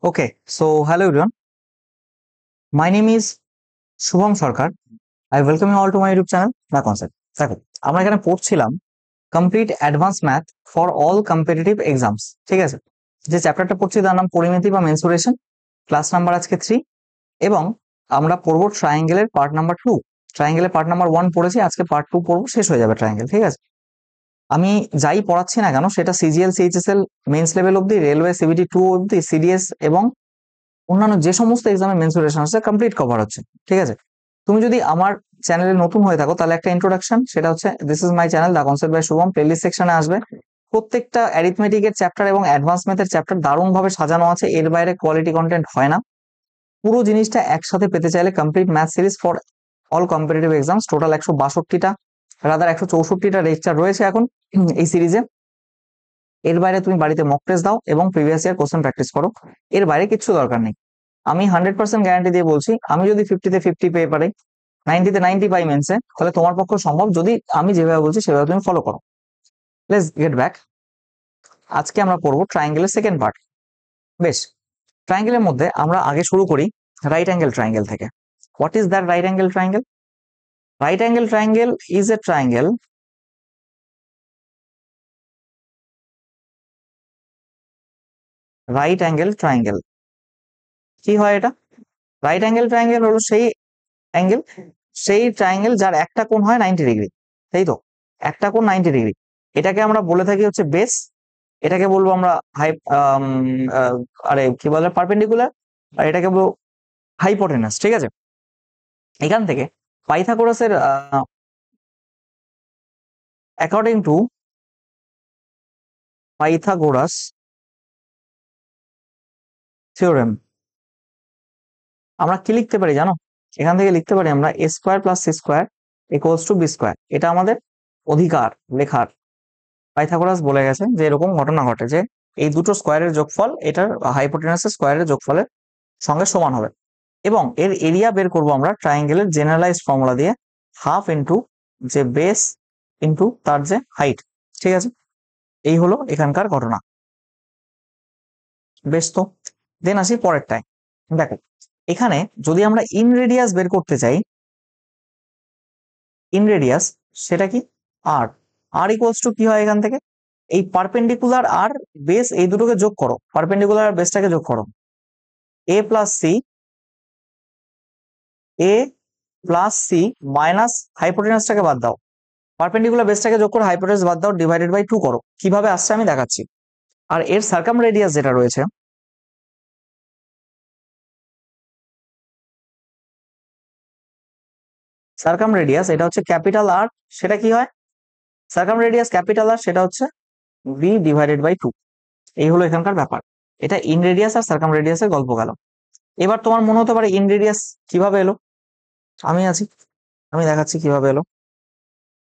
Okay, so hello everyone. My name is Shubham Sarkar. I welcome you all to my YouTube channel, The Concept. দেখো, আমরা এখানে পড়ছিলাম complete advance math for all competitive exams. ঠিক আছে, যে চ্যাপ্টারটা পড়ছি তার নাম পরিমিতি বা মেনসুরেশন। ক্লাস নাম্বার আজকে 3 এবং আমরা পড়বো ট্রায়াঙ্গেলের পার্ট নাম্বার 2। ট্রায়াঙ্গেলের পার্ট নাম্বার 1 পড়েছি, আজকে পার্ট 2 পড়বো, শেষ হয়ে যাবে ট্রায়াঙ্গেল। ঠিক আছে, আমি যাই পড়াচ্ছি না কেন সেটা সিজিএল, সিএইচএসএল মেন্স লেভেল অব্দি, রেলওয়ে সিবিটি 2 অব্দি, সিডিএস এবং অন্যান্য যে সমস্ত এক্সামে মেন্সুরেশন আছে কমপ্লিট কভার হচ্ছে। ঠিক আছে, তুমি যদি আমার চ্যানেলে নতুন হয়ে থাকো তাহলে একটা ইন্ট্রোডাকশন, সেটা হচ্ছে this is my channel the concept by Shubham. Playlist সেকশনে আসবে প্রত্যেকটা অ্যারিথমেটিকের চ্যাপ্টার এবং অ্যাডভান্স ম্যাথের চ্যাপ্টার দারুণ ভাবে সাজানো আছে, এর বাইরে কোয়ালিটি কন্টেন্ট হয় না। পুরো জিনিসটা একসাথে পেতে চাইলে complete math series for all competitive exams, total 162টা রাদার 164টা লেকচার রয়েছে এখন এই সিরিজে। এর বাইরে তুমি বাড়িতে মক টেস্ট দাও এবং প্রিভিয়াস ইয়ার কোশ্চেন প্র্যাকটিস করো, এর বাইরে কিচ্ছু দরকার নেই। আমি 100% গ্যারান্টি দিয়ে বলছি, আমি যদি 50-তে 50 পেয়ে পারি, 90-তে 90 পাই মেন্সে, তাহলে তোমার পক্ষে সম্ভব, যদি আমি যেভাবে বলছি সেভাবে তুমি ফলো করো। Let's get back. আজকে আমরা পড়বো ট্রায়াঙ্গেলের সেকেন্ড পার্ট। বেশ, ট্রায়াঙ্গেলের মধ্যে আমরা আগে শুরু করি রাইট অ্যাঙ্গেল ট্রায়াঙ্গেল থেকে। What is that right angle triangle? Right angle triangle is a triangle right angle triangle কি হয় এটা? রাইট অ্যাঙ্গেল ট্রায়াঙ্গেল হলো সেই অ্যাঙ্গেল, সেই ট্রায়াঙ্গেল যার একটা কোণ হয় 90 ডিগ্রি, তাই তো? একটা কোণ 90 ডিগ্রি, এটাকে আমরা বলে থাকি হচ্ছে বেস, এটাকে বলবো আমরা হাই আরে কি বলে পারপেন্ডিকুলার, আর এটাকে বলবো হাইপোটেনাস। ঠিক আছে, এখান থেকে পাইথাগোরাসের অ্যাকর্ডিং টু পাইথাগোরাস থিওরেম আমরা কি লিখতে পারি জানো? এখান থেকে লিখতে পারি আমরা a square plus c square equals two b square. এটা আমাদের অধিকার লেখার। পাইথাগোরাস বলে গেছে যে এরকম ঘটনা ঘটে যে এই দুটো স্কোয়ারের যোগফল এটার হাইপোটেনাসের স্কোয়ারের যোগফলের সঙ্গে সমান হবে, এবং এর এরিয়া বের করব আমরা ট্রায়াঙ্গেলের জেনারেলাইজড ফর্মুলা দিয়ে, হাফ ইন্টু যে বেস ইন্টু তার যে হাইট। ঠিক আছে, এই হলো এখানকার ঘটনা। বেশ, তো দেন আসি পরেরটায়। দেখো, এখানে যদি আমরা ইন রেডিয়াস বের করতে চাই, ইন রেডিয়াস সেটা কি? আর আর ইকুয়ালস টু কি হয় এখান থেকে? এই পারপেন্ডিকুলার আর বেস এই দুটোকে যোগ করো, পারপেন্ডিকুলার আর বেসটাকে যোগ করো, এ plus C, A plus C minus হাইপোটেনাসটাকে বাদ দাও, পারপেন্ডিকুলার বেসটাকে যোগ করে হাইপোটেনাস বাদ দাও, ডিভাইডেড বাই 2 করো। কিভাবে আসছে আমি দেখাচ্ছি। আর এর সার্কাম রেডিয়াস যেটা রয়েছে, সার্কাম রেডিয়াস এটা হচ্ছে ক্যাপিটাল আর, সেটা কি হয়? সার্কাম রেডিয়াস ক্যাপিটাল আর সেটা হচ্ছে বি ডিভাইডেড বাই 2। এই হলো এখানকার ব্যাপার। এটা ইন রেডিয়াস আর সার্কাম রেডিয়াসের গল্প গেল। এবার তোমার মনে হতে পারে ইন রেডিয়াস কিভাবে এলো? আমি আছি, আমি দেখাচ্ছি কিভাবে এলো,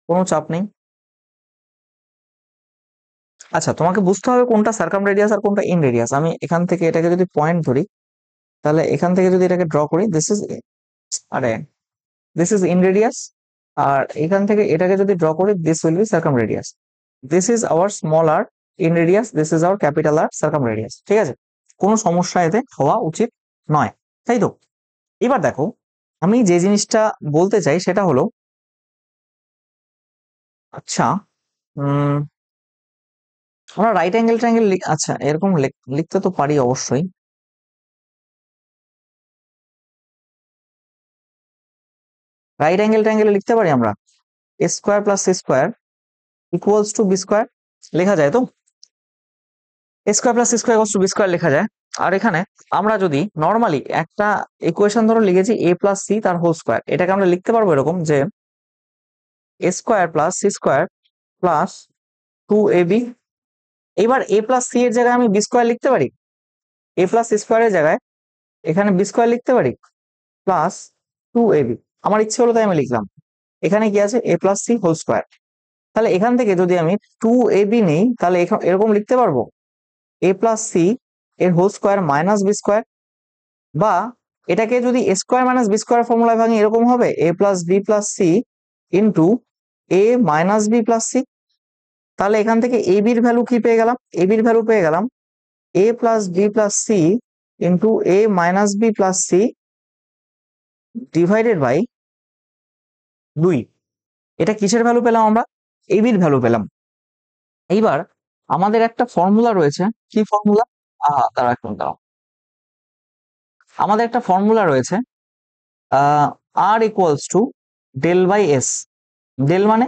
কোনো চাপ নেই। আচ্ছা, তোমাকে বুঝতে হবে কোনটা সার্কাম রেডিয়াস আর কোনটা ইন রেডিয়াস। আমি এখান থেকে এটাকে যদি পয়েন্ট ধরি, তাহলে এখান থেকে যদি এটাকে ড্র করি, দিস ইজ, আরে দিস ইজ ইন রেডিয়াস, আর এখান থেকে এটাকে যদি ড্র করি, this will be circumradius. This is our small r inradius, this is our capital r circumradius. ঠিক আছে, কোনো সমস্যা এতে হওয়া উচিত নয়, তাই তো? এবার দেখো, আমি যে জিনিসটা বলতে চাই সেটা হলো, আচ্ছা আমরা রাইট অ্যাঙ্গেল ট্রায়াঙ্গেল, আচ্ছা এরকম লিখতে তো পারি অবশ্যই। রাইট অ্যাঙ্গেল ট্রায়াঙ্গেল লিখতে পারি আমরা A square plus C square equals to B square, লেখা যায় তো? A square plus C square equals to B square লেখা যায়। আর এখানে আমরা যদি নর্মালি একটা ইকুয়েশন ধরো লিখেছি এ প্লাস সি তার হোল স্কোয়ার, এটাকে আমরা লিখতে পারবো এরকম যে A square plus C square plus 2ab। এবার এ প্লাস সি এর জায়গায় আমি বি স্কোয়ার লিখতে পারি, এ প্লাস সি স্কোয়ারের জায়গায় এখানে বি স্কোয়ার লিখতে পারি প্লাস 2ab। আমার ইচ্ছে হলো তাই আমি লিখলাম। এখানে কি আছে? A plus C whole square. তাহলে এখান থেকে যদি আমি 2ab নেই, তাহলে এরকম লিখতে পারবো এ প্লাস সি এর whole square minus B square, বা এটাকে যদি A square minus B square ফর্মুলায় ভাঙি, এরকম হবে A plus B plus C into A minus B plus C. তাহলে এখান থেকে এ বির ভ্যালু কি পেয়ে গেলাম? এ বির ভ্যালু পেয়ে গেলাম A plus B plus C into A minus B plus C divided by 2। এটা কিসের ভ্যালু পেলাম আমরা? এবির ভ্যালু পেলাম। এইবার আমাদের একটা ফর্মুলা রয়েছে। কি ফর্মুলা? তারা এখন দাও। আমাদের একটা ফর্মুলা রয়েছে, R equals to del by S. Del মানে,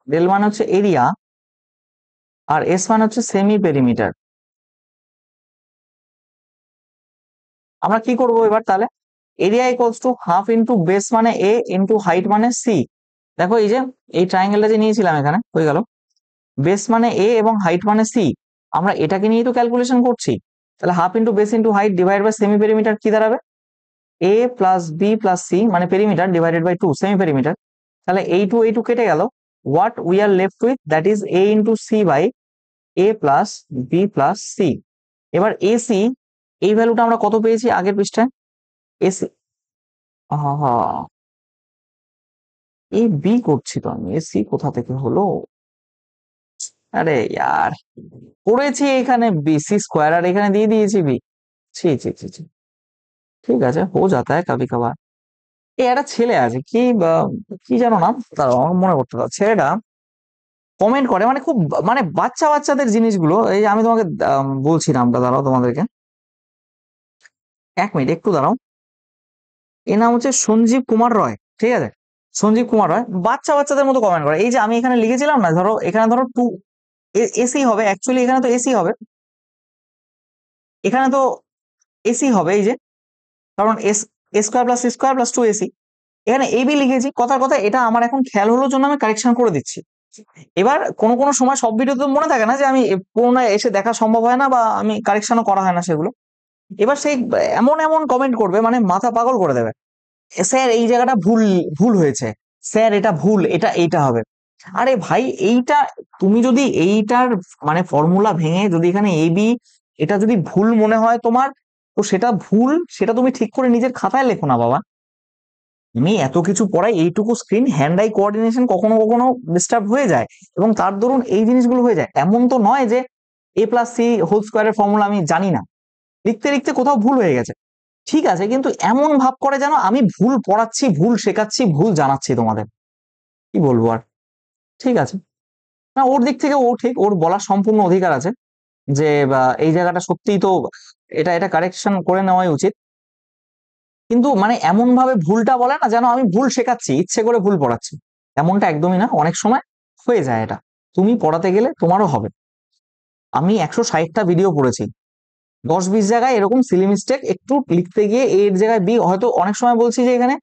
ডেল মানে হচ্ছে এরিয়া, আর এস মানে হচ্ছে সেমি পেরিমিটার। আমরা কি করব এবার তাহলে? Area equals to half into base মানে এ ইন্টু হাইট মানে সি। দেখো এই যে এই ট্রায়াঙ্গেলটা যে নিয়েছিলাম এখানে হয়ে গেল, বেস মানে এ এবং হাইট মানে সি। আমরা এটাকে নিয়েই তো ক্যালকুলেশন করছি। তাহলে half into base into height divide by semi perimeter কি দাঁড়াবে? A plus B plus c মানে perimeter divided by 2 semi perimeter. তাহলে এই টু কেটে গেল। What we are left with that is a into c by A plus B plus c. এবার এসি, এই ভ্যালুটা আমরা কত পেয়েছি আগের পৃষ্ঠায়? এসি, হা, এ বি করছি তো আমি, এসি কোথা থেকে হলো? আরে ইয়ার, করেছি এখানে বি সি স্কোয়ার আর এখানে দিয়ে দিয়েছি বি। ছি ছি ছি ছি। ঠিক আছে, হো যাতা হ্যায় কবি কভার। এই একটা ছেলে আছে কি কি জানো না, তার আমার মনে করতে দাও। ছেলেটা কমেন্ট করে মানে খুব মানে বাচ্চা বাচ্চাদের জিনিসগুলো। এই যে আমি তোমাকে বলছি নামটা, দাঁড়াও তোমাদেরকে 1 মিনিট একটু দাঁড়াও। এর নাম হচ্ছে সঞ্জীব কুমার রয়, ঠিক আছে? সঞ্জীব কুমার রয় বাচ্চা বাচ্চাদের মতো কমেন্ট করে। এই যে আমি এখানে লিখেছিলাম না, ধরো এখানে ধরো টু এসি হবে, অ্যাকচুয়ালি এখানে তো এসি হবে, এখানে তো এসি হবে এই যে, কারণ S square plus square plus 2 AC. এখানে এবি লিখেছি, কথার কথা এটা আমার এখন খেয়াল হলো জন্য আমি কারেকশন করে দিচ্ছি। এবার কোনো কোনো সময় সব ভিডিও তো মনে থাকে না যে আমি পুরোনো এসে দেখা সম্ভব হয় না, বা আমি কারেকশনও করা হয় না সেগুলো। এবার সেই এমন এমন কমেন্ট করবে মানে মাথা পাগল করে দেবে। স্যার এই জায়গাটা ভুল, ভুল হয়েছে, স্যার এটা ভুল, এটা এইটা হবে। আরে ভাই এইটা, তুমি যদি এইটার মানে ফর্মুলা ভেঙে যদি এখানে এবি এটা যদি ভুল মনে হয় তোমার, তো সেটা ভুল, সেটা তুমি ঠিক করে নিজের খাতায় লেখো না বাবা। আমি এত কিছু পড়াই, এইটুকু স্ক্রিন হ্যান্ড আই কোঅর্ডিনেশন কখনো কখনো ডিস্টার্ব হয়ে যায়, এবং তার দরুন এই জিনিসগুলো হয়ে যায়। এমন তো নয় যে এ প্লাস সি হোল স্কোয়ারের ফর্মুলা আমি জানি না, লিখতে লিখতে কোথাও ভুল হয়ে গেছে, ঠিক আছে, কিন্তু এমন ভাব করে যেন আমি ভুল পড়াচ্ছি, ভুল শেখাচ্ছি, ভুল জানাচ্ছি তোমাদের। কি বলবো আর, ঠিক আছে। না ওর দিক থেকে ও ঠিক, ওর বলার সম্পূর্ণ অধিকার আছে যে এই জায়গাটা সত্যিই তো এটা এটা কারেকশন করে নেওয়াই উচিত। কিন্তু মানে এমন ভাবে ভুলটা বলে না যেন আমি ভুল শেখাচ্ছি, ইচ্ছে করে ভুল পড়াচ্ছি। এমনটা একদমই না, অনেক সময় হয়ে যায় এটা, তুমি পড়াতে গেলে তোমারও হবে। আমি 160টা ভিডিও পড়েছি, 10-20 জায়গায় এরকম সিলি মিস্টেক, একটু লিখতে গিয়ে এর জায়গায় বি, হয়তো অনেক সময় বলছি যে এখানে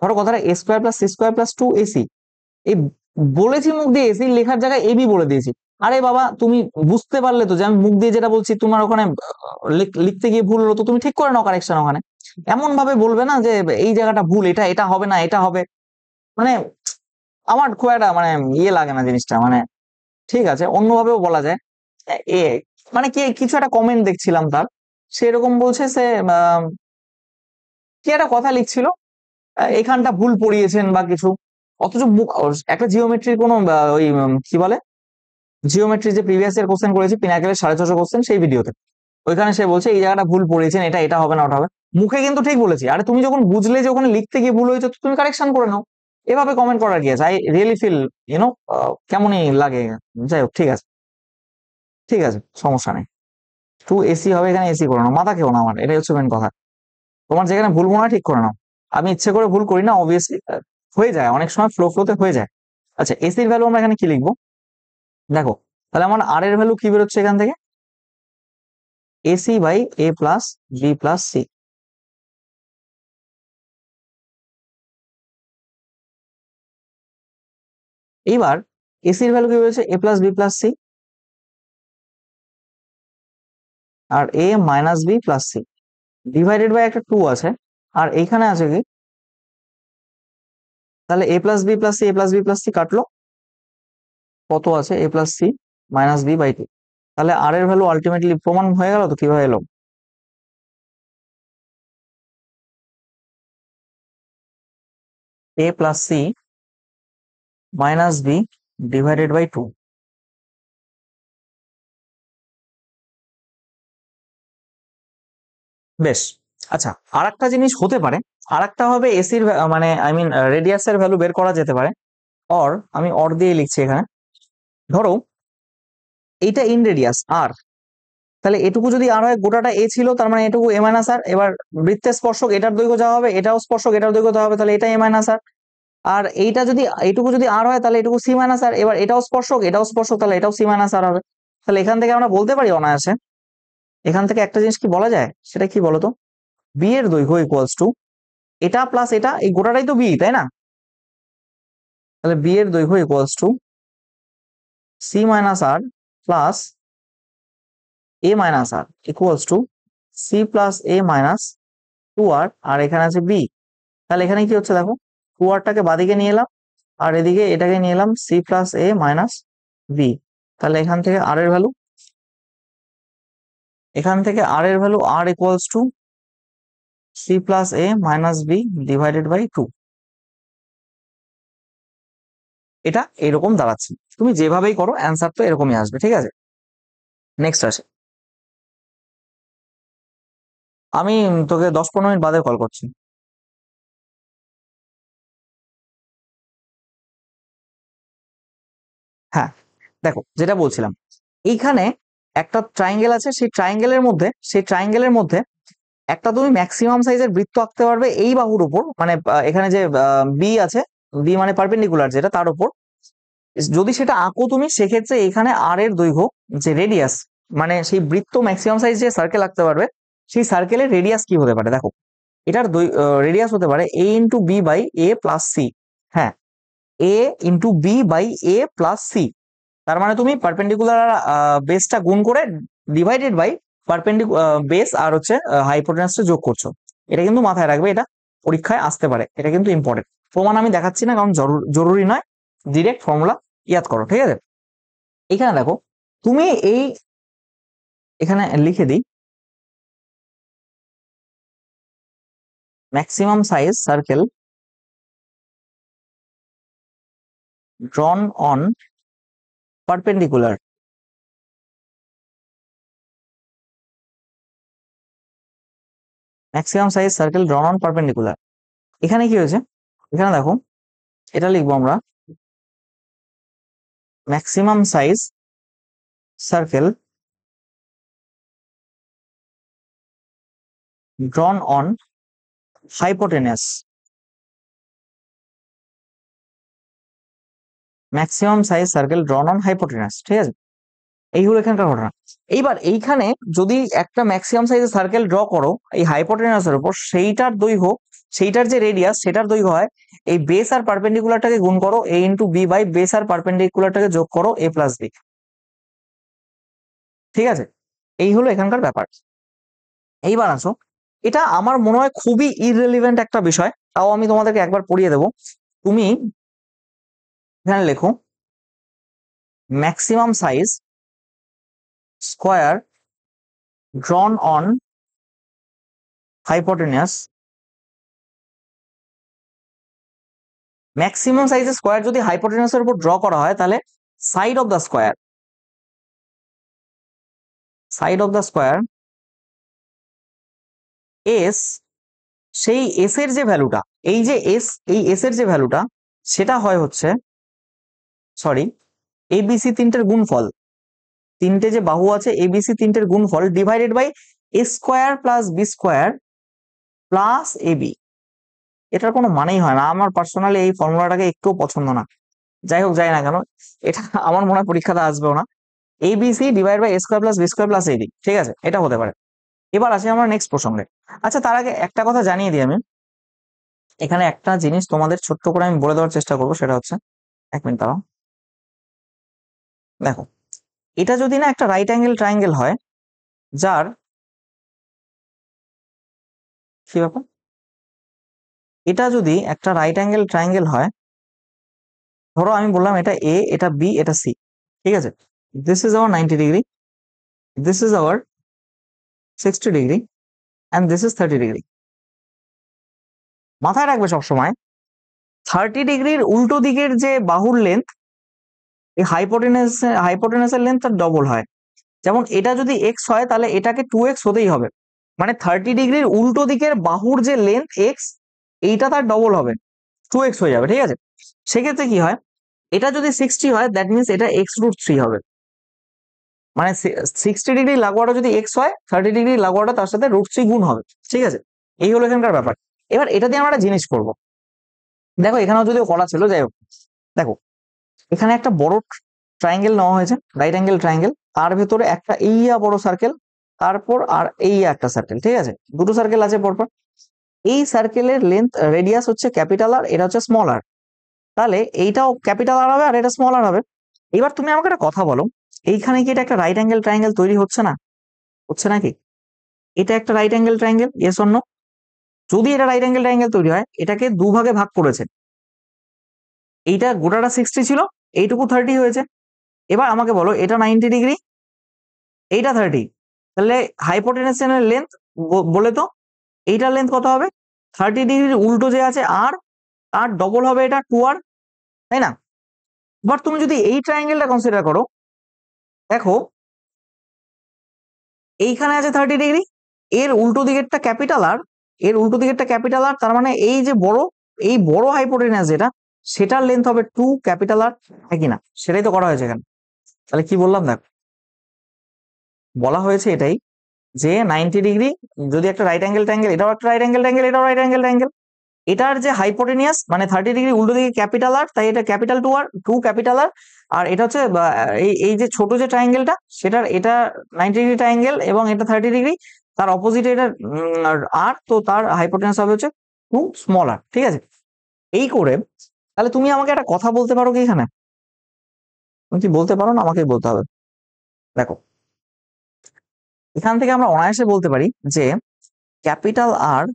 ধরো কথাটা A square plus C square plus 2 AC, এই বলেছি মুখ দিয়ে এসি, লেখার জায়গায় এবি বলে দিয়েছি। আরে বাবা তুমি বুঝতে পারলে তো যে আমি মুখ দিয়ে যেটা বলছি তোমার ওখানে লিখতে গিয়ে ভুল হলো, তো তুমি ঠিক করে নাও কারেকশন ওখানে। এমন ভাবে বলবে না যে এই জায়গাটা ভুল, এটা এটা হবে না, এটা হবে। মানে আমার খুব একটা মানে ইয়ে লাগে না জিনিসটা, মানে ঠিক আছে অন্যভাবেও বলা যায়। এ মানে কি কিছু একটা কমেন্ট দেখছিলাম তার, সেরকম বলছে সে কি একটা কথা লিখছিল, এখানটা ভুল পড়িয়েছেন বা কিছু, অথচ একটা জিওমেট্রির কোনো ওই কি বলে, জিওমেট্রি যে প্রিভিয়াস ইয়ার কোশ্চেন করেছি পিনাকেলের 650 কোশ্চেন সেই ভিডিওতে, ওইখানে সে বলছে এই জায়গাটা ভুল পড়িয়েছেন, এটা এটা হবে না, ওটা হবে। মুখে কিন্তু ঠিক বলেছি। আরে তুমি যখন বুঝলে যে ওখানে লিখতে গিয়ে ভুল হয়েছে, তো তুমি কারেকশন করে নাও। এভাবে কমেন্ট করার কি আছে? আই রিয়েলি ফিল ইউনো কেমনই লাগে। যাই হোক, ঠিক আছে, ঠিক আছে, সমস্যা নেই। 2 এসি হবে, এখানে এসি করে নাও, মাথা খেও না আমার, এটাই হচ্ছে মেন কথা। তোমার যেখানে ভুল মনে হয় ঠিক করে নাও। আমি ইচ্ছে করে ভুল করি না অবভিয়াসলি, হয়ে যায় অনেক সময়, ফ্লোতে হয়ে যায়। আচ্ছা, এসির ভ্যালু আমরা এখানে কি লিখবো? দেখো, তাহলে আমার আর এর ভ্যালু কি বেরোচ্ছে এখান থেকে? AC by A plus B plus C. এইবার এসির ভ্যালু কি বেরোচ্ছে? A plus B plus C, আর A minus B plus C divided by একটা 2 আছে, আর এইখানে আছে কি, তাহলে A plus B plus C, A plus B plus C কাটলো, কত আছে? A plus C minus B by 2। তাহলে আর এর ভ্যালু আলটিমেটলি প্রমাণ হয়ে গেল তো, কিভাবে এলো? A plus C minus B divided by 2। বেশ। আচ্ছা, আর একটা জিনিস হতে পারে, আর একটা ভাবে এসির মানে আই মিন রেডিয়াসের ভ্যালু বের করা যেতে পারে। অর, আমি অর দিয়ে লিখছি এখানে। ধরো এইটা ইন রেডিয়াস আর, তাহলে এটুকু যদি আর হয়, গোটাটা এ ছিল, তার মানে এটুকু এ মাইনাস আর। এবার বৃত্তের স্পর্শক এটার দৈর্ঘ্য যা হবে, এটাও স্পর্শক এটার দৈর্ঘ্য যা হবে, তাহলে এটা এ মাইনাস আর। আর এইটা যদি, এইটুকু যদি আর হয়, তাহলে এটুকু সি মাইনাস আর। এবার এটাও স্পর্শক এটাও স্পর্শক, তাহলে এটাও সি মাইনাস আর হবে। তাহলে এখান থেকে আমরা বলতে পারি অনায়াসে, এখান থেকে একটা জিনিস কি বলা যায়, সেটা কি বলতো? বি এর দৈর্ঘ্য ইকুয়ালস টু এটা প্লাস এটা, এই গোটাটাই তো বি, তাই না? তাহলে বি এর দৈর্ঘ্য equals to C minus R plus A minus R equals to C plus A minus two R, আর এখানে আছে বি। তাহলে এখানে কি হচ্ছে দেখো, টু আরটাকে বাদিকে নিয়ে এলাম, আর এদিকে এটাকে নিয়ে এলাম সি প্লাস এ মাইনাস বি। তাহলে এখান থেকে আর এর ভ্যালু, এখান থেকে আর এর value r equals to C plus A minus B divided by two. এটা এরকম দাঁড়াচ্ছে, তুমি যেভাবেই করো অ্যান্সার তো এরকমই আসবে, ঠিক আছে? নেক্সট আসে, আমি তোকে 10-15 মিনিট বাদে কল করছি। হ্যাঁ, দেখো যেটা বলছিলাম, এইখানে একটা ট্রাইঙ্গেল আছে, সেই ট্রাইঙ্গেলের মধ্যে একটা তুমি ম্যাক্সিমাম সাইজের বৃত্ত আঁকতে পারবে এই বাহুর উপর, মানে এখানে যে বি আছে, বি মানে পারপেন্ডিকুলার যেটা, তার উপর যদি সেটা আঁকো তুমি, সেক্ষেত্রে এখানে আর এর দৈর্ঘ্য, যে রেডিয়াস, মানে সেই বৃত্ত ম্যাক্সিমাম সাইজ যে সার্কেল আঁকতে পারবে, সেই সার্কেলের রেডিয়াস কি হতে পারে দেখো। এটার রেডিয়াস হতে পারে A into B by A plus C. হ্যাঁ, A into B by A plus C. তার মানে তুমি পারপেন্ডিকুলার বেসটা গুণ করে ডিভাইডেড বাই বেস আর হচ্ছে হাইপোটেনাসটা যোগ করছো। এটা কিন্তু মাথায় রাখবে, এটা পরীক্ষায় আসতে পারে, এটা কিন্তু ইম্পর্টেন্ট। প্রমাণ আমি দেখাচ্ছি না, কারণ জরুরি নয়, ডিরেক্ট ফর্মুলা ইয়াদ করো, ঠিক আছে? এখানে দেখো, তুমি এই, এখানে লিখে দিই, maximum size circle ড্রন on perpendicular, maximum size circle ড্রন on perpendicular. এখানে কি হয়েছে, এখানে দেখো, এটা লিখবো আমরা maximum size circle drawn on hypotenuse, maximum size circle drawn on hypotenuse, ঠিক আছে? এইগুলো এখানকার ঘটনা। এইবার এইখানে যদি একটা ম্যাক্সিমাম সাইজের সার্কেল ড্র করো এই হাইপোটেনাসের উপর, সেইটার দৈর্ঘ্য, সেইটার যে রেডিয়াস, সেটার দৈর্ঘ্য হয় এই বেস আর পারপেন্ডিকুলারটাকে গুণ করো এ ইন্টু বি বাই বেস আর পারপেন্ডিকুলারটাকে যোগ করো এ প্লাস বি, ঠিক আছে? এই হলো এখানকার ব্যাপার। এইবার আসো, এটা আমার মনে হয় খুবই ইররিলেভেন্ট একটা বিষয়, তাও আমি তোমাদেরকে একবার পড়িয়ে দেবো। তুমি এখানে লেখো maximum size square drawn on hypotenuse, maximum সাইজের স্কোয়ার যদি হাইপোটেনাসের উপর ড্র করা হয়, তাহলে side of the square, side of the square S, সেই এস এর যে ভ্যালুটা, এই যে এস, এই এস এর যে ভ্যালুটা, সেটা হয় হচ্ছে, সরি, এবিসি তিনটের গুণফল, তিনটে যে বাহু আছে এবিসি তিনটের গুণফল divided by a square plus b square plus ab. এটার কোনো মানেই হয় না, আমার পার্সোনালি এই ফর্মুলাটাকে একটু পছন্দ না। যাই হোক, যাই না কেন, এটা আমার মনে হয় পরীক্ষাতে আসবেও না। ABC divide by a square plus b square plus ab, ঠিক আছে? এটা হতে পারে। এবার আসি আমরা নেক্সট প্রসঙ্গে। আচ্ছা, তার আগে একটা কথা জানিয়ে দিই আমি, এখানে একটা জিনিস তোমাদের ছোট্ট করে আমি বলে দেওয়ার চেষ্টা করবো, সেটা হচ্ছে, এক মিনিট দাঁড়াও, দেখো, এটা যদি না একটা রাইট অ্যাঙ্গেল ট্রায়াঙ্গেল হয়, যার, কি ব্যাপার, এটা যদি একটা রাইট অ্যাঙ্গেল ট্রায়াঙ্গেল হয়, ধরো আমি বললাম এটা এ, এটা বি, এটা সি, ঠিক আছে? This is hour 90 degree, this is hour 60 degree, and this is 30 degree. মাথায় রাখবে সবসময়, 30 ডিগ্রির উল্টো দিকের যে বাহুর লেন্থ, এই হাইপোটেনাসের লেন্থ তার ডবল হয়। যেমন এটা যদি এক্স হয়, তাহলে এটাকে 2x হতেই হবে। মানে 30° উল্টো দিকের বাহুর যে লেন্থ এক্স, এইটা তার ডবল হবে, 2x হয়ে যাবে, ঠিক আছে। সেক্ষেত্রে কি হয়, এটা যদি 60 হয় দ্যাট মিনস এটা x√3 হবে, মানে 60° লাগোয়াটা যদি এক্স হয়, 30° লাগোয়াটা তার সাথে √3 গুণ হবে, ঠিক আছে। এই হলো এখানকার ব্যাপার। এবার এটা দিয়ে আমরা একটা জিনিস করবো, দেখো এখানেও যদিও করা ছিল, যাই হোক, দেখো এখানে একটা বড় ট্রায়াঙ্গেল নেওয়া হয়েছে, রাইট অ্যাঙ্গেল ট্রায়াঙ্গেল, তার ভেতরে একটা এইয়া বড় সার্কেল, তারপর আর এইয়া একটা সার্কেল, ঠিক আছে, দুটো সার্কেল আছে পরপর। এই সার্কেলের লেন্থ রেডিয়াস হচ্ছে ক্যাপিটাল আর, এটা হচ্ছে স্মল আর, তাহলে এইটাও ক্যাপিটাল আর হবে আর এটা স্মল আর হবে। এবার তুমি আমাকে একটা কথা বলো, এইখানে কি এটা একটা রাইট অ্যাঙ্গেল ট্রায়াঙ্গেল তৈরি হচ্ছে না, হচ্ছে নাকি? এটা একটা right angle triangle, yes or no? যদি এটা রাইট অ্যাঙ্গেল ট্রায়াঙ্গেল তৈরি হয়, এটাকে দুভাগে ভাগ করেছে, এইটা গোটাটা 60 ছিল, এইটুকু 30 হয়েছে। এবার আমাকে বলো এটা 90°, এইটা 30, তাহলে হাইপোটেনশনের লেন্থ বলে তো, এইটার লেন্থ কত হবে? 30°, উল্টো যে আছে আর, তার ডবল হবে এটা 2r, তাই না? বাট তুমি যদি এই ট্রায়াঙ্গেলটা কনসিডার করো, দেখো এইখানে আছে 30°, এর উল্টো দিকেরটা ক্যাপিটাল আর, এর উল্টো দিকেরটা ক্যাপিটাল আর, তার মানে এই যে বড়, এই বড় হাইপোটেনাস যেটা, সেটার লেন্থ হবে 2 ক্যাপিটাল আর, হয় কিনা? সেটাই তো করা হয়েছে এখানে। তাহলে কি বললাম, দেখ বলা হয়েছে এটাই যে 90°, যদি একটা রাইট অ্যাঙ্গেল ট্রায়াঙ্গেল, এটাও একটা রাইট অ্যাঙ্গেল ট্রায়াঙ্গেল, এটাও রাইট অ্যাঙ্গেল ট্রায়াঙ্গেল, এটার যে হাইপোটেনিয়াস মানে 30° উল্টো দিকে ক্যাপিটাল আর, তাই এটা ক্যাপিটাল 2 আর, 2 ক্যাপিটাল আর, আর এটা হচ্ছে এই এই যে ছোট যে ট্রায়াঙ্গেলটা, সেটার এটা 90° ট্রায়াঙ্গেল এবং এটা 30°, তার অপোজিটে এটা আর, তো তার হাইপোটেনাস হবে হচ্ছে 2 স্মল আর, ঠিক আছে। এই করে তাহলে তুমি আমাকে একটা কথা বলতে পারো কি এখানে? তুমি কি বলতে পারো না আমাকেই বলতে হবে? দেখো এখান থেকে আমরা অনায়াসে বলতে পারি যে capital R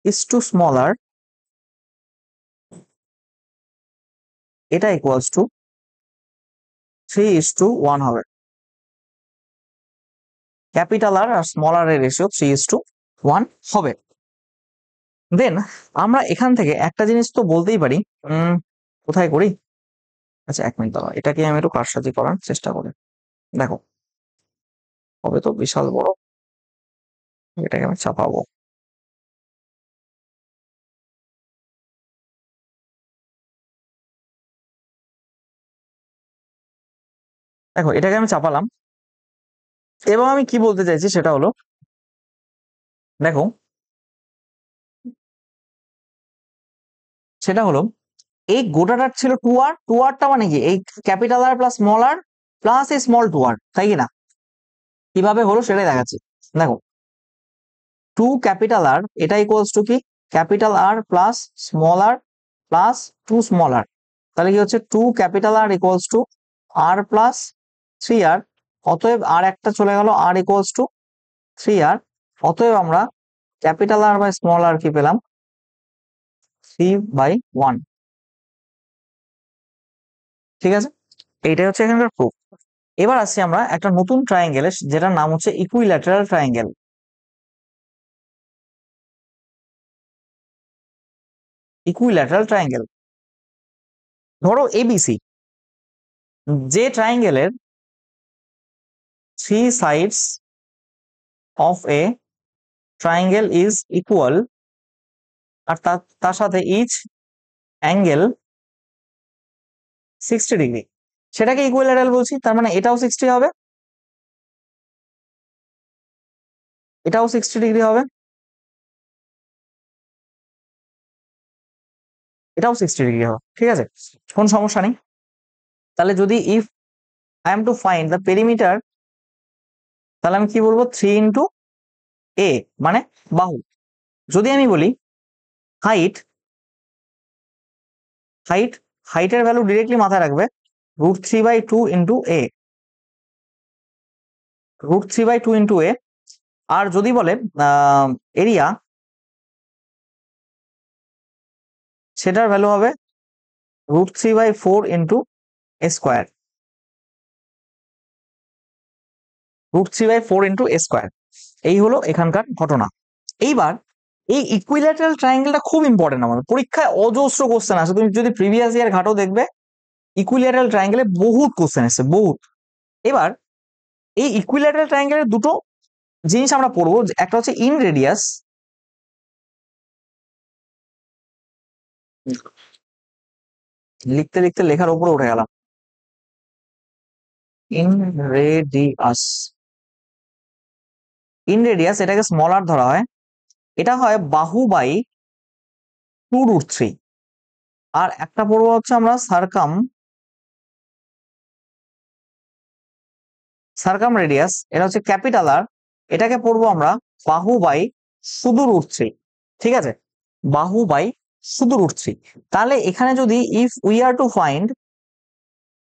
is two small R, এটা ইকুয়ালস টু 3:1 হবে। ক্যাপিটাল আর আর স্মল আর এর রেশিও 3:1 হবে। দেন আমরা এখান থেকে একটা জিনিস তো বলতেই পারি, কোথায় করি, আচ্ছা 1 মিনিট দাঁড়াও, এটাকে আমি একটু কারসাজি করার চেষ্টা করি। দেখো হবে তো বিশাল বড়, এটাকে আমি চাপাবো। দেখো এটাকে আমি চাপালাম, এবং আমি কি বলতে চাইছি সেটা হলো, দেখো সেটা হলো এই গোটাটার ছিল 2r, 2rটা মানে কি এই capital r plus small r plus এই স্মল 2r, তাই কি না? কিভাবে হলো সেটাই দেখাচ্ছি। দেখো 2 ক্যাপিটাল আর, এটা ইকুয়ালস টু কি, capital r plus small r plus 2 small r, তাহলে কি হচ্ছে 2 capital r equals to r plus 3r, অতএব আর একটা চলে গেল, আর ইকুয়ালস টু 3r, অতএব আমরা ক্যাপিটাল আর বাই স্মল আর কি পেলাম, 3/1, ঠিক আছে। এইটাই হচ্ছে এখানকার প্রুফ। এবার আসছি আমরা একটা নতুন ট্রায়াঙ্গেলের, যেটার নাম হচ্ছে ইকুইল্যাটারাল ট্রায়াঙ্গেল। ইকুইল্যাটারাল ট্রায়াঙ্গেল, ধরো এবিসি, যে ট্রায়াঙ্গেলের 3 sides of a triangle is equal, আর তার সাথে ইচ অ্যাঙ্গেল 60°, সেটাকে ইকুইল্যাটারাল বলছি। তার মানে এটাও 60 হবে, এটাও 60° হবে, এটাও 60° হবে, ঠিক আছে, কোন সমস্যা নেই। তাহলে যদি if I am to find the perimeter, তাহলে আমি কি বলবো, 3 × a মানে বাহু। যদি আমি বলি হাইট, হাইটের ভ্যালু ডিরেক্টলি মাথায় রাখবে, √3/2 ইন্টু a, √3/2 ইন্টু a। আর যদি বলে এরিয়া, সেটার ভ্যালু হবে √3/4 into a square, √3/4 into a square. এই হলো এখানকার ঘটনা। এইবার এই ইকুইল্যাটারাল ট্রায়াঙ্গেলটা খুব ইম্পর্টেন্ট, আমাদের পরীক্ষায় অজস্র কোশ্চেন আসে, তুমি যদি প্রিভিয়াস ইয়ার ঘাটো দেখবে ইকুইল্যাটারাল ট্রায়াঙ্গেলে বহুত কোশ্চেন এসেছে, বহুত। এবার এই ইকুইল্যাটারাল ট্রায়াঙ্গেলের দুটো জিনিস আমরা পড়বো, একটা হচ্ছে ইন রেডিয়াস, লিখতে লিখতে লেখার উপরে উঠে গেলাম, ইন রেডিয়াস, ইন রেডিয়াস এটাকে স্মল আর ধরা হয়, এটা হয় বাহু বাই 2√3। আর একটা পড়বো হচ্ছে আমরা সার্কাম রেডিয়াস, এটা হচ্ছে ক্যাপিটাল আর, এটাকে পড়বো আমরা বাহু বাই শুধু √3। ঠিক আছে, বাহু বাই শুধু √3। তাহলে এখানে যদি if we are to find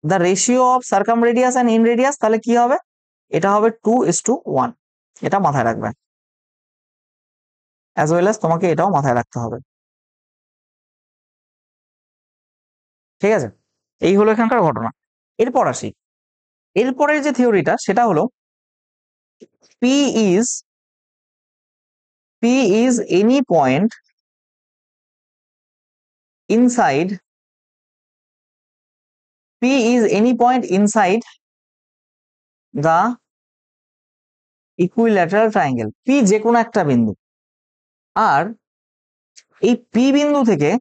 the ratio of circum radius and in radius, তাহলে কি হবে, এটা হবে 2:1। এটা মাথায় রাখবে, অ্যাজ ওয়েল অ্যাজ তোমাকে এটাও মাথায় রাখতে হবে। ঠিক আছে, এই হলো এখানকার ঘটনা। এরপর আসি, এরপরের যে থিওরিটা সেটা হলো P is any point inside, P is any point inside the equilateral triangle. P যে কোনো একটা বিন্দু, আর এই পি বিন্দু থেকে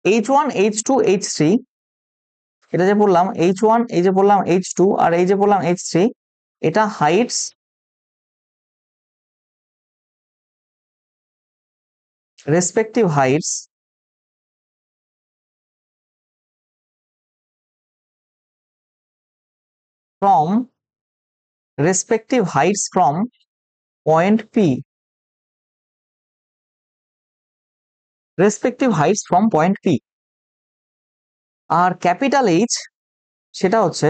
H1 H2 H3, এটা যে বললাম H1, এই যে বললাম H2, আর এই যে বললাম H3, এটা heights respective heights from point p, respective heights from point p. আর ক্যাপিটাল এইচ সেটা হচ্ছে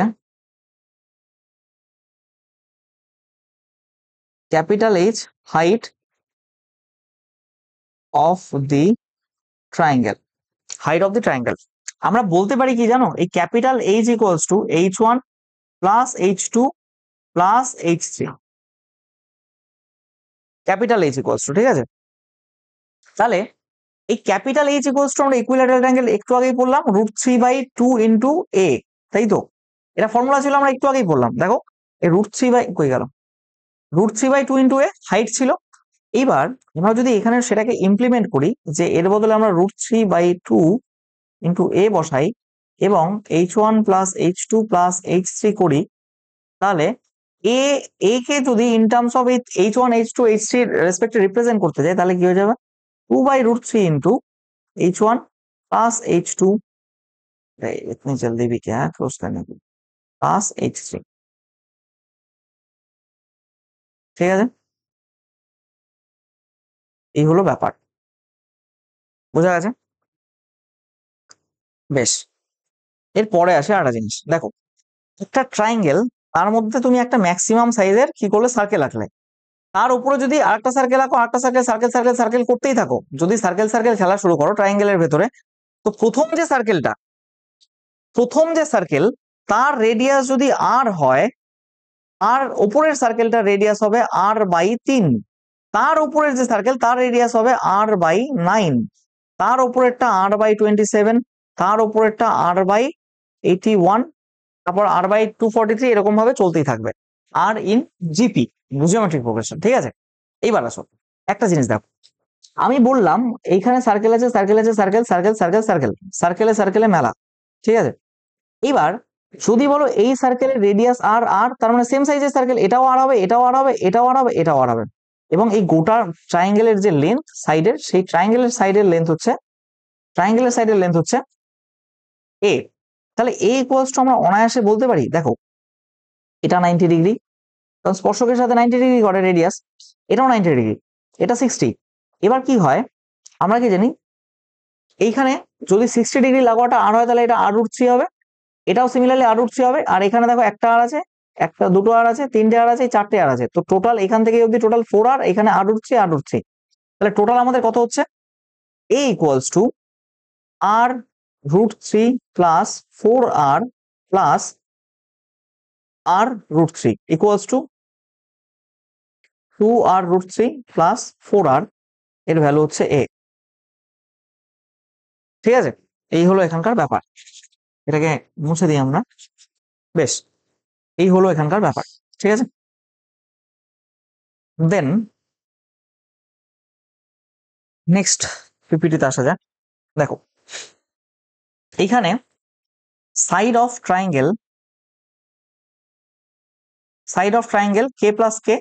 capital H height of the triangle, height of the triangle. আমরা বলতে পারি কি জানো, এই capital H equals to H1 plus H2 plus H3, capital H equals to, ঠিক আছে। তাহলে এই ক্যাপিটাল এইচ ইকুয়ালস টু আমরা ইকুইল্যাটারাল ট্রায়াঙ্গেল একটু আগেই পড়লাম √3/2 ইন্টু এ, তাই তো, এটা ফর্মুলা ছিল, আমরা একটু আগেই পড়লাম। দেখো এই √3 কই গেল, √3/2 ইন্টু এ হাইট ছিল। এইবার আমরা যদি এখানে সেটাকে ইমপ্লিমেন্ট করি, যে এর বদলে আমরা √3/2 ইন্টু এ বসাই এবং H1 plus H2 plus H3 করি, তাহলে এ কে যদি in terms of H1 H2 H3 রেসপেক্টে রিপ্রেজেন্ট করতে যাই, তাহলে কি হয়ে যাবে, 2/√3 ইন্টू H1 प्लस H2, इतनी जल्दी भी क्या है क्लोज करने की, प्लस H3। ঠিক আছে, এই হলো ব্যাপার, বোঝা গেছে? বেশ, এরপরে আসে আরেকটা জিনিস। দেখো একটা ট্রায়াঙ্গেল, তার মধ্যে তুমি একটা ম্যাক্সিমাম সাইজের কি করলে সার্কেল আঁকলে, তার উপরে যদি আরেকটা সার্কেল আঁকো, আরেকটা সার্কেল সার্কেল সার্কেল সার্কেল করতেই থাকো, যদি সার্কেল সার্কেল খেলা শুরু করো ট্রায়াঙ্গেলের ভেতরে, তো প্রথম যে সার্কেল তার রেডিয়াস যদি আর হয়, আর উপরের সার্কেলটার রেডিয়াস হবে R/3, তার উপরের যে সার্কেল তার রেডিয়াস হবে R/9, তার উপরেরটা R/27, তার উপরেরটা R/81, তারপর R/243, এরকম ভাবে চলতেই থাকবে, আর ইন জিপি, জিওমেট্রিক প্রোগ্রেশন। ঠিক আছে, এইবার আসো একটা জিনিস দেখো, আমি বললাম এইখানে সার্কেল আছে, সার্কেল আছে, সার্কেল সার্কেল সার্কেল সার্কেল, সার্কেলে সার্কেলে মেলা। ঠিক আছে, এবার যদি বলো এই সার্কেলের রেডিয়াস আর আর, তার মানে সেম সাইজের সার্কেল, এটাও আর হবে, এটাও আর হবে, এটাও আর হবে, এটাও আর হবে, এবং এই গোটা ট্রায়াঙ্গেলের যে লেন্থ সাইডের, সেই ট্রায়াঙ্গেলের সাইডের লেন্থ হচ্ছে এ। তাহলে এ ইকুয়ালস টু আমরা অনায়াসে বলতে পারি, দেখো এটা 90°, কারণ স্পর্শকের সাথে 90° করে রেডিয়াস, এটাও 90°, এটা 60। এবার কি হয়, আমরা কি জানি, এইখানে যদি 60° লাগোয়াটা আর হয়, তাহলে এটা R√3 হবে, এটাও সিমিলারলি R√3 হবে, আর এখানে দেখো একটা আর আছে, একটা দুটো আর আছে, তিনটে আর আছে, চারটে আর আছে, তো টোটাল এখান থেকে অব্দি টোটাল 4 আর, এখানে R√3, তাহলে টোটাল আমাদের কত হচ্ছে, A equals to R√3 plus 4R plus R√3 equals to 2R√3 plus 4R, এর ভ্যালু হচ্ছে A। ঠিক আছে, এই হলো এখানকার ব্যাপার, এটাকে মুছে দিই আমরা। বেশ, এই হলো এখানকার ব্যাপার। ঠিক আছে। দেন নেক্সট পিপিটিতে আসা যাক। দেখো এইখানে side of triangle k plus k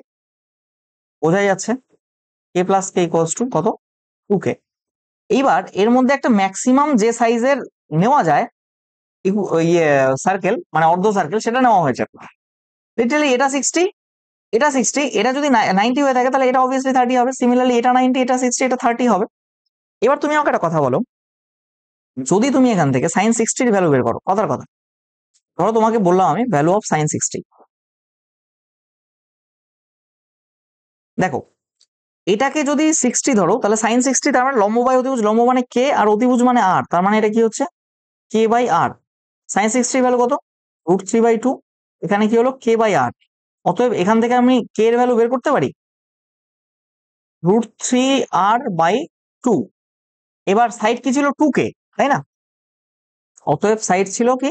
বোঝাই যাচ্ছে, k plus k equals to কত 2k। এইবার এর মধ্যে একটা ম্যাক্সিমাম যে সাইজের নেওয়া যায় ইয়ে সার্কেল মানে অর্ধ সার্কেল সেটা নেওয়া হয়েছে। লিটারালি এটা 60, এটা 60, এটা যদি 90 হয়ে থাকে তাহলে এটা অবভিয়াসলি 30 হবে। সিমিলারলি এটা 90, এটা 60, এটা 30 হবে। এবার তুমি আমাকে একটা কথা বলো, যদি তুমি এখান থেকে সাইন 60 ভ্যালু বের করো, কথার কথা, ধরো তোমাকে বললাম আমি ভ্যালু অফ সাইন 60, দেখো এটাকে যদি 60 ধরো তাহলে সাইন 60 তার মানে লম্ব বাই অতিভুজ, লম্ব মানে কে আর অতিভুজ মানে আর, তার মানে এটা কি হচ্ছে কে বাই আর। সাইন 60 ভ্যালু কত √3/2, এখানে কি হলো কে বাই আর। অতএব এখান থেকে আমি কে এর ভ্যালু বের করতে পারি √3r/2। এবার সাইড কি ছিল 2k, তাই না? অতএব সাইড ছিল কি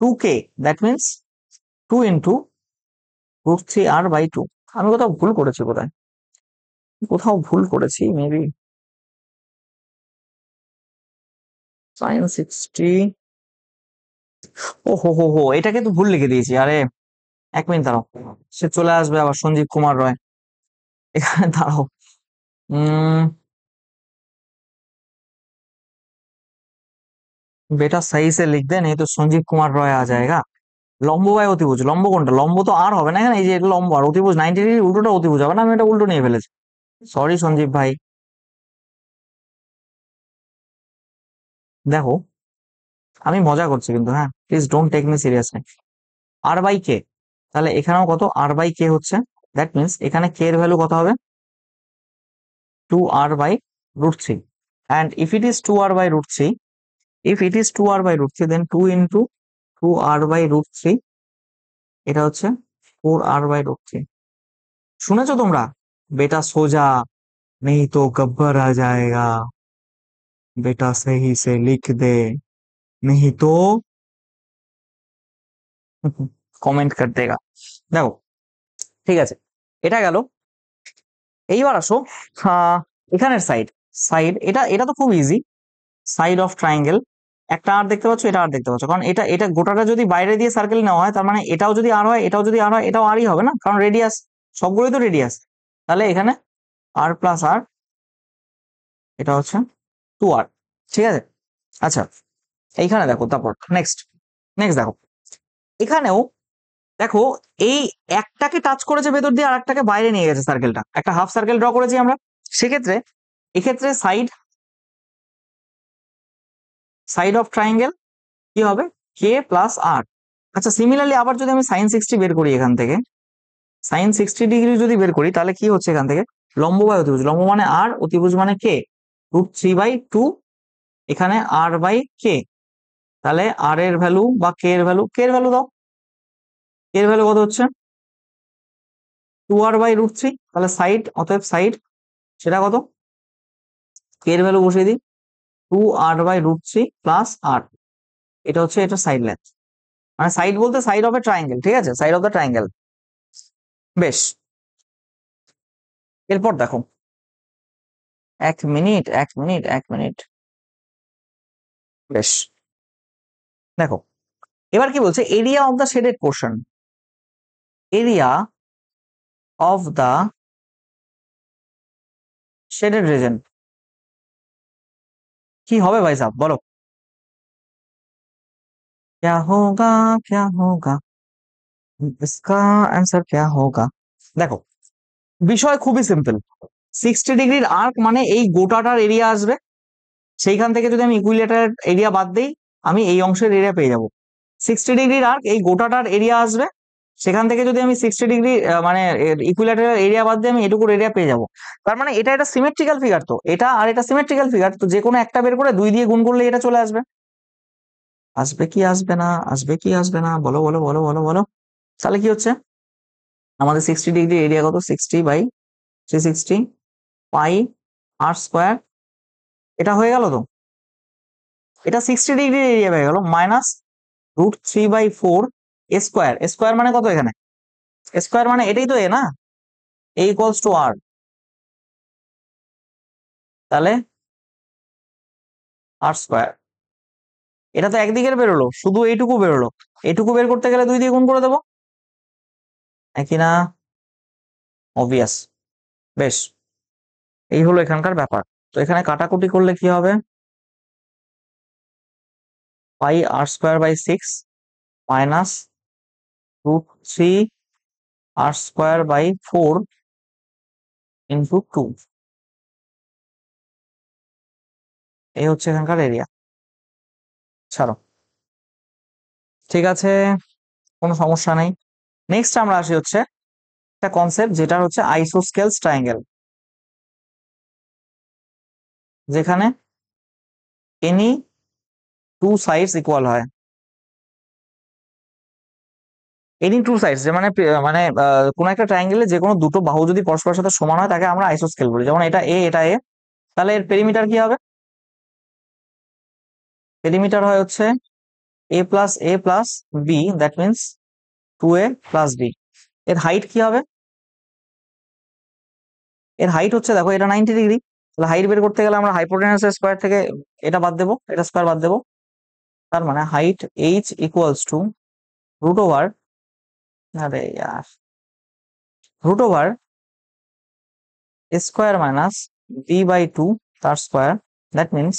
2k, that means 2 into √3r/2। আমি কোথাও ভুল করেছি, মেবি সাইন 60। ও হো, এটাকে তো ভুল লিখে দিয়েছি। আরে 1 মিনিট দাঁড়াও, সে চলে আসবে আবার সঞ্জীব কুমার রয় এখানে, দাঁড়াও। बेटा सही से लिख दे, नहीं तो संजीव कुमार रॉय आ जाएगा। লম্ব বাই অতিভুজ, লম্ব কোনটা? লম্ব তো আর হবে না এখানে, এই যে এটা লম্ব আর অতিভুজ 90 ডিগ্রি, উল্টোটা অতিভুজ হবে না? আমি এটা উল্টো নিয়ে ফেলেছি, সরি সঞ্জীব ভাই। দেখো আমি মজা করছি কিন্তু, হ্যাঁ please don't take me seriously. r/k, তাহলে এখানেও কত r/k হচ্ছে, দ্যাট মিনস এখানে k এর ভ্যালু কত হবে 2r/√3। and if it is 2r/√3, then 2 into 2r/√3, এটা হচ্ছে 4r/√3। শুনেছো তোমরা? বেটা সোজা नहीं तो गब्बर आ जाएगा, बेटा सही से लिख दे, नहीं तो কমেন্ট कर देगा। দেখো ঠিক আছে, এটা গেল। এইবার আসো এখানের সাইড, এটা এটা তো খুব ইজি। সাইড অফ ট্রায়াঙ্গেল, একটা আর দেখতে পাচ্ছ, এটা আর দেখতে পাচ্ছ, কারণ এটা এটা গোটাটা যদি বাইরে দিয়ে সার্কেল নেওয়া হয় তার মানে এটাও যদি আর হয়, এটাও যদি আর হয়, এটাও আরই হবে না, কারণ রেডিয়াস, সবগুলোই তো রেডিয়াস। তাহলে এখানে আর প্লাস আর, এটা হচ্ছে 2r, ঠিক আছে। আচ্ছা এইখানে দেখো, তারপর নেক্সট নেক্সট দেখো, এখানেও দেখো এই একটাকে টাচ করেছে ভেতর দিয়ে আর একটাকে বাইরে নিয়ে গেছে সার্কেলটা, একটা হাফ সার্কেল ড্র করেছি আমরা। সেক্ষেত্রে এক্ষেত্রে সাইড অফ ট্রায়াঙ্গেল কি হবে কে প্লাস আর। আচ্ছা সিমিলারলি আবার যদি আমি সাইন 60 বের করি এখান থেকে, সাইন 60 ডিগ্রি যদি বের করি তাহলে কি হচ্ছে এখান থেকে লম্ব বাই অতিভুজ, লম্ব মানে আর, অতিভুজ মানে কে, √3/2, এখানে r/k। তাহলে আর এর ভ্যালু বা কে এর ভ্যালু, দাও, কে এর ভ্যালু কত হচ্ছে 2r/√3। তাহলে সাইড, অতএব সাইড সেটা কত, কে এর ভ্যালু বসিয়ে দিই 2r/√3 প্লাস আর, এটা হচ্ছে এটা সাইড লেন্থ, মানে সাইড বলতে সাইড অফ এ ট্রায়াঙ্গেল, ঠিক আছে, সাইড অফ দ্য ট্রায়াঙ্গেল। বেশ, এরপর দেখো 1 মিনিট। বেশ, দেখো এবার কি বলছে, area of the shaded portion, area of the shaded region কি হবে ভাই সাহেব, বলো क्या होगा, क्या होगा, इसका आंसर क्या होगा। দেখো বিষয় খুবই সিম্পল, 60 ডিগ্রির আর্ক মানে এই গোটাটার এরিয়া আসবে, সেইখান থেকে যদি আমি ইকুইলেটার এরিয়া বাদ দিই আমি এই অংশের এরিয়া পেয়ে যাব। 60 ডিগ্রির আর্ক এই গোটাটার এরিয়া আসবে, সেখান থেকে যদি আমি 60 ডিগ্রি মানে ইকুইলেটার এরিয়া বাদ দিয়ে আমি এটুকুর এরিয়া পেয়ে যাব। তার মানে এটা একটা সিমেট্রিক্যাল ফিগার, তো এটা আর এটা সিমেট্রিক্যাল ফিগার, তো যে কোনো একটা বের করে 2 দিয়ে গুণ করলে এটা চলে আসবে। আসবে কি আসবে না, আসবে কি আসবে না, বলো বলো বলো বলো বলো। তাহলে কি হচ্ছে আমাদের 60 ডিগ্রি এরিয়া কত 60/360 পাই r², এটা হয়ে গেল তো, এটা 60 ডিগ্রি এরিয়া হয়ে গেল, মাইনাস √3/4 স্কোয়ার, স্কোয়ার মানে কত এখানে, স্কোয়ার মানে এটাই তো এ না, এ ইকুয়ালস টু আর, তাহলে আর স্কোয়ার। এটা তো একদিকের বেরোলো, শুধু এইটুকু বেরোলো, এইটুকু বের করতে গেলে 2 দিয়ে গুণ করে দেবো, একই না? অবভিয়াস। বেশ, এই হলো এখানকার ব্যাপার। তো এখানে কাটাকুটি করলে কি হবে, pi R square by 6 minus √3 R square by 4 into 2, এই হচ্ছে এখানকার এরিয়া। ছাড়ো, ঠিক আছে, কোনো সমস্যা নেই। নেক্সট আমরা আসি হচ্ছে একটা কনসেপ্ট, যেটা হচ্ছে আইসোস্কেলস ট্রায়াঙ্গেল, যেখানে এনি টু সাইডস ইকুয়াল হয়। এনি টু সাইডস যে মানে মানে কোন একটা ট্রায়াঙ্গেলে যে কোনো দুটো বাহু যদি পরস্পরের সাথে সমান হয় তাকে আমরা আইসোস্কেল বলি। যেমন এটা এ, এটা এ, তাহলে এর পেরিমিটার কি হবে? পেরিমিটার হয় হচ্ছে a plus b, that means 2a plus b. এর হাইট কি হবে? এর হাইট হচ্ছে, দেখো এটা 90 ডিগ্রি, তাহলে হাইট বের করতে গেলে আমরা হাইপোটেনাসের স্কোয়ার থেকে এটা বাদ দেবো, এটা স্কোয়ার বাদ দেবো। তার মানে height h equals to root over, আরে ইয়ার, root over square minus B by 2 তার square, that means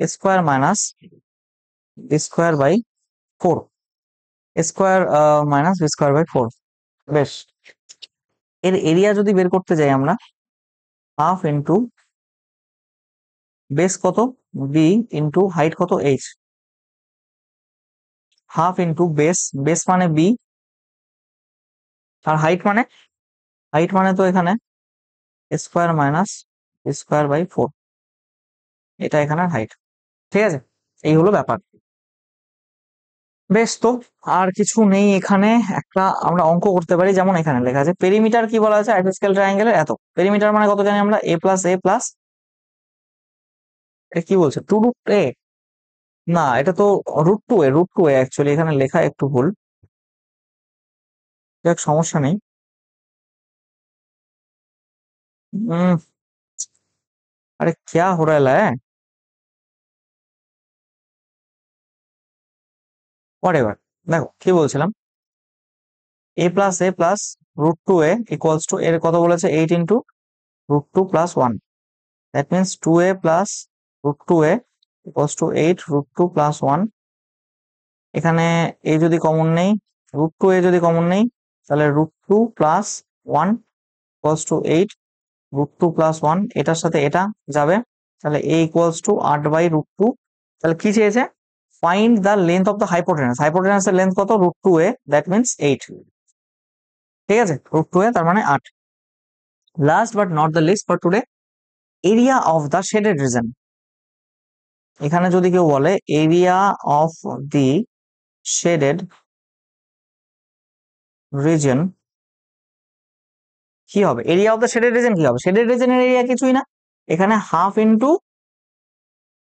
square minus B square by 4, square minus B square by 4। বেশ, এর এরিয়া যদি বের করতে যাই আমরা, হাফ ইন্টু বেস কত বি ইন্টু হাইট কত H, half into base, base মানে বি, আর হাইট মানে তো এখানে স্কোয়ার মাইনাস স্কোয়ার বাই 4, এটা এখানে হাইট। ঠিক আছে, এই হলো ব্যাপার। বেশ, তো আর কিছু নেই এখানে। একটা আমরা অঙ্ক করতে পারি, যেমন এখানে লেখা আছে পেরিমিটার কি বলা আছে আইসোস্কেল ট্রায়াঙ্গেলের, এত পেরিমিটার মানে কত জানি আমরা, a প্লাস কি বলছে 2√a, না এটা তো √2a অ্যাকচুয়ালি এখানে লেখা একটু ভুল, যাক সমস্যা নেই। উম, अरे क्या हो रहा है, whatever। দেখো কি বলছিলাম, a plus √2a equals to, এর কত বলেছে 8 into √2 plus 1, that means 2a plus √2a equals to 8 √2 plus 1। এখানে a যদি কমন নেই, √2a যদি কমন নেই, তাহলে √2 প্লাস 1 ইকুয়ালস টু 8 √2 প্লাস 1, এটার সাথে এটা যাবে, তাহলে a ইকুয়ালস টু 8/√2। তাহলে কি চেয়েছে, find the length of the hypotenuse, হাইপোটেনাসের লেন্থ কত, √2a, দ্যাট মিনস 8। ঠিক আছে, √2a তার মানে 8। Last but not the least for today, area of the shaded region. এখানে যদি কেউ বলে area of the shaded region কি হবে, area of the shaded region কি হবে, শেডেড রিজনের এরিয়া কিছুই না, এখানে হাফ ইন্টু,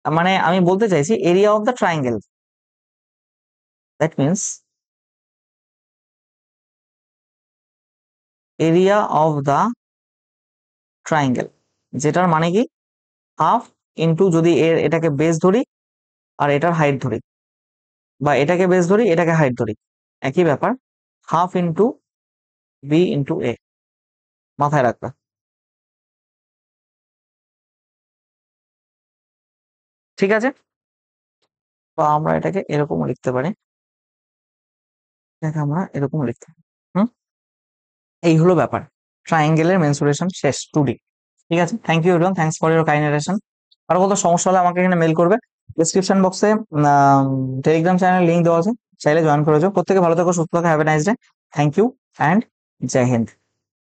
মানে আমি বলতে চাইছি area of the triangle, that means area of the triangle, যেটার মানে কি হাফ ইন্টু, যদি এটাকে বেস ধরি আর এটার হাইট ধরি, বা এটাকে বেস ধরি এটাকে হাইট ধরি, একই ব্যাপার, হাফ ইন্টু বি ইন্টু এ, মাথায় রাখবে। ঠিক আছে, তো আমরা এটাকে এরকম লিখতে পারি, এটাকে আমরা এরকম লিখতে পারি। হুম, এই হলো ব্যাপার, ট্রায়াঙ্গেলের মেনসুরেশন শেষ 2D। ঠিক আছে, thank you everyone, thanks for your kind attention. আর কত সমস্যা হলে আমাকে এখানে মেল করবে, ডিসক্রিপশন বক্সে টেলিগ্রাম চ্যানেল লিংক দেওয়া আছে, চাইলে জয়েন করে যাও। প্রত্যেকে ভালো থাকো, সুস্থ থাকো, have a nice day, thank you and Jai Hind.